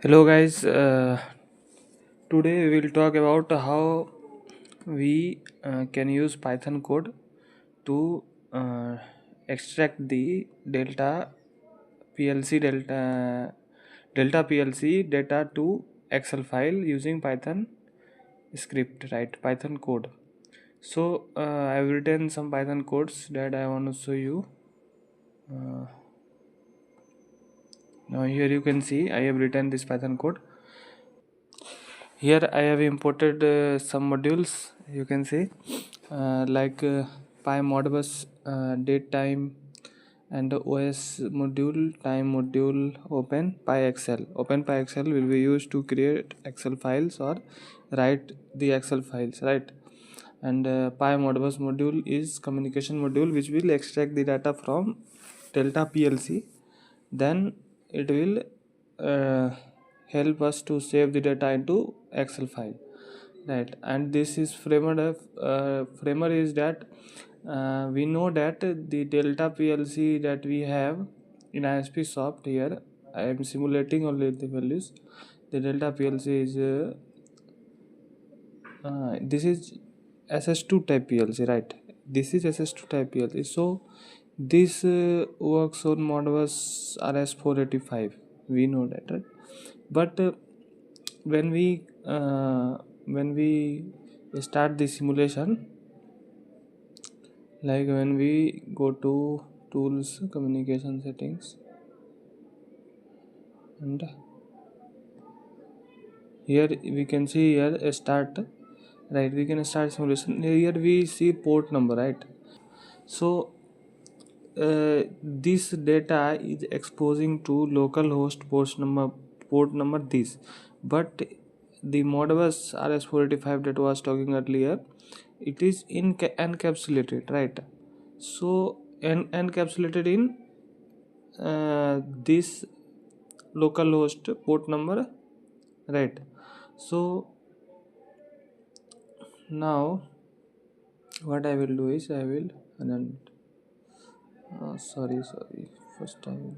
Hello guys, today we will talk about how we can use Python code to uh, extract the delta PLC data to Excel file using Python script, right? Python code. So I've written some Python codes that I want to show you. Uh, Now here you can see I have written this Python code. Here I have imported some modules. You can see like pymodbus, date time, and the OS module, time module, openpyxl. Openpyxl will be used to create Excel files or write the Excel files, right? And pymodbus module is communication module which will extract the data from Delta PLC. Then it will help us to save the data into Excel file, right? And this is framer is that we know that the Delta PLC that we have in ISP soft. Here I am simulating only the values. The Delta PLC is this is SS2 type PLC, right? This is SS2 type PLC. So this works on Modbus RS485. We know that, right? But when we start the simulation, like when we go to tools, communication settings, and here we can see here a start, right? We can start simulation. Here we see port number, right? So this data is exposing to localhost port number this, but the Modbus RS485 that was talking earlier, it is encapsulated, right? So encapsulated in this localhost port number, right? So now what I will do is I will run it. Sorry, first time.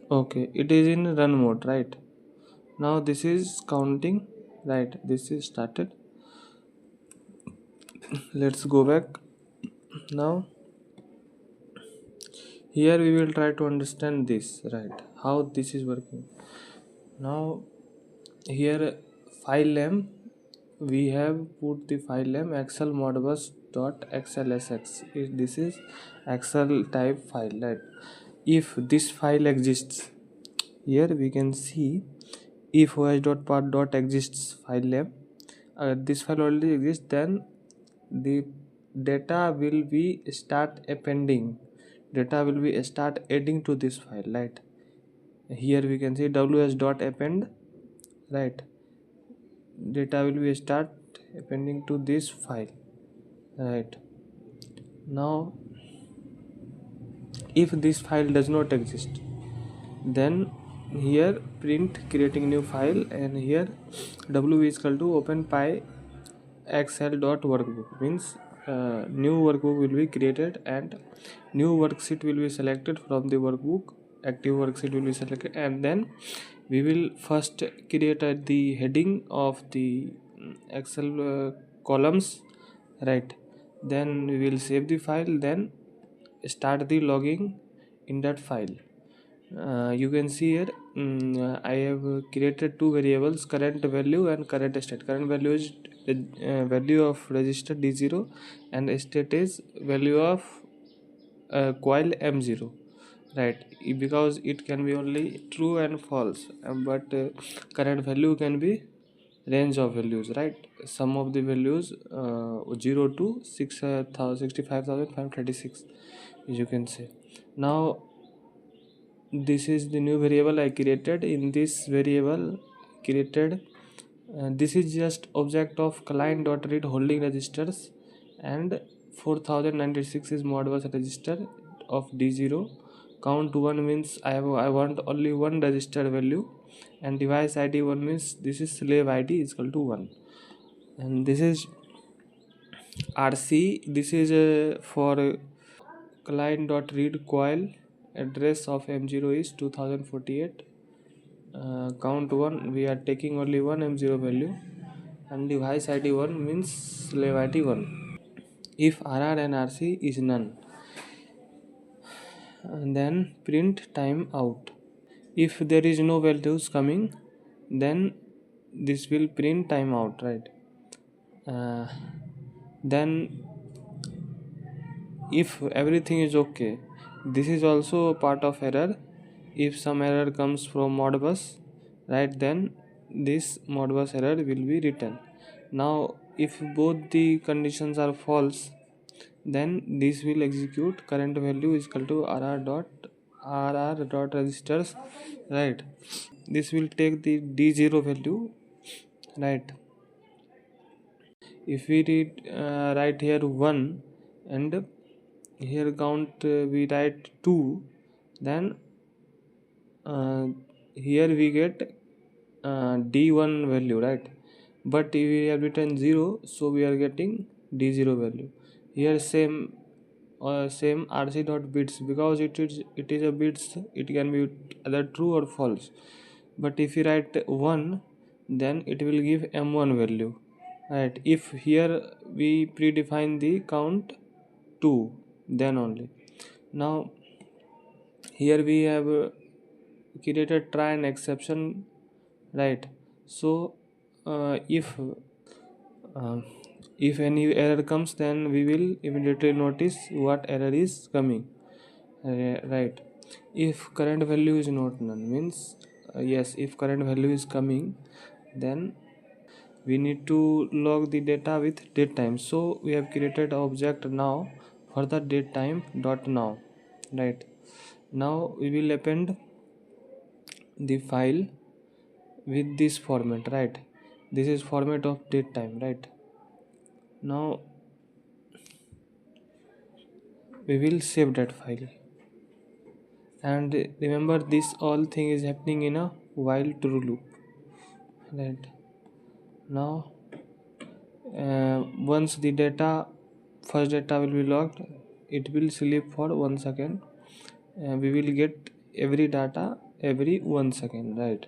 Okay, it is in run mode, right? Now this is counting, right? This is started. Let's go back. Now here we will try to understand this, right? How this is working. Now here file name, we have put the file name excel modbus.xlsx. This is Excel type file, right? If this file exists, here we can see if os.path.exists file name, this file already exists, then the data will be start adding to this file, right? Here we can see ws.append, right? Data will be start appending to this file, right? Now if this file does not exist, then here print creating new file, and here w is equal to openpyxl.workbook means new workbook will be created and new worksheet will be selected from the workbook. Active worksheet will be selected, and then we will first create the heading of the Excel columns, right? Then we will save the file, then start the logging in that file. You can see here I have created two variables, current value and current state. Current value is value of register D0, and state is value of coil M0, right? Because it can be only true and false, but current value can be range of values, right? Some of the values 0 to 65,536, you can say. Now this is the new variable I created. In this variable created, this is just object of client.read holding registers, and 4096 is modbus register of D0. Count 1 means I want only one register value, and device ID 1 means this is slave ID is equal to 1, and this is RC. This is for client.read coil address of M0 is 2048. Count 1, we are taking only one M0 value, and device ID 1 means slave ID 1. If RR and RC is none, and then print time out. If there is no values coming, then this will print time out, right? Then if everything is okay, this is also a part of error. If some error comes from modbus, right, then this modbus error will be written. Now if both the conditions are false, then this will execute current value is equal to rr dot registers, right. This will take the d0 value, right. If we write here 1 and here count we write 2, then here we get d1 value, right. But if we have written 0, so we are getting d0 value. Here same rc dot bits, because it is a bits, it can be either true or false. But if you write 1, then it will give m1 value, right. If here we predefine the count 2, then only. Now here we have created try and exception, right. So if any error comes, then we will immediately notice what error is coming, right. If current value is not none means yes, if current value is coming, then we need to log the data with date time. So we have created an object now for the date time dot now, right. Now we will append the file with this format, right. This is format of date time, right. Now we will save that file, and remember this all thing is happening in a while true loop, right. Now once the first data will be logged, it will sleep for 1 second, and we will get every data every 1 second, right.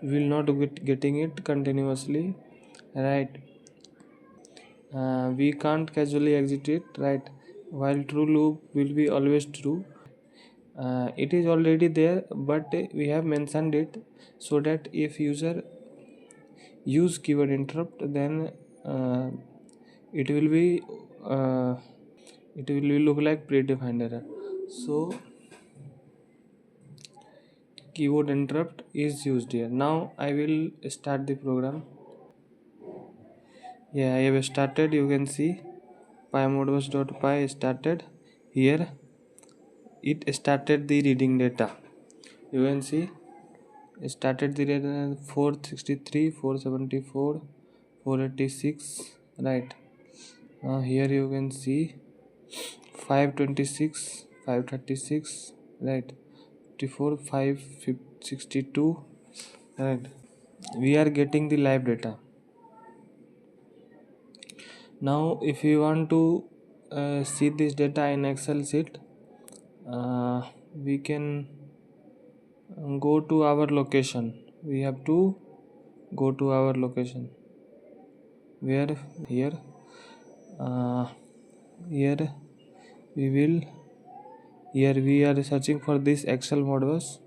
We will not getting it continuously, right. We can't casually exit it, right. While true loop will be always true, it is already there, but we have mentioned it so that if user use keyword interrupt, then it will be look like predefined error. So keyword interrupt is used here. Now I will start the program. Yeah, I have started. You can see pymodbus.py started. Here it started the reading data. You can see it started the data 463, 474, 486, right. Here you can see 526, 536, right. 54, 562, right. We are getting the live data. Now if you want to see this data in Excel sheet, we can go to our location. We have to go to our location, where here we are searching for this Excel modbus,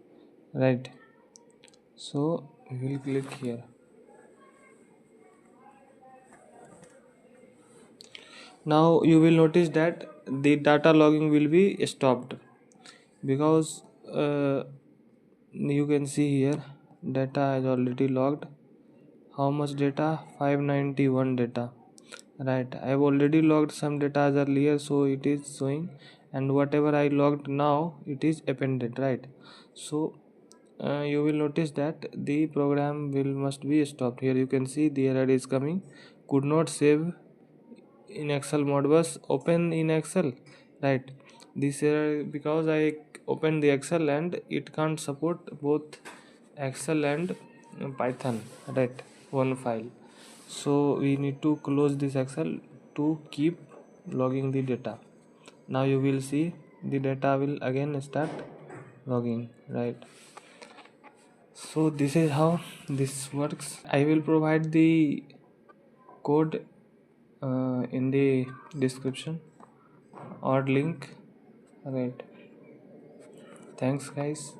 right. So we will click here. Now you will notice that the data logging will be stopped, because you can see here data is already logged. How much data? 591 data, right. I have already logged some data earlier, so it is showing, and whatever I logged now, it is appended, right. So you will notice that the program must be stopped. Here you can see the error is coming, could not save in Excel modbus, open in Excel, right. This error because I opened the Excel and it can't support both Excel and Python, right, one file. So we need to close this Excel to keep logging the data. Now you will see the data will again start logging, right? So this is how this works. I will provide the code in the description or link, right? Thanks guys.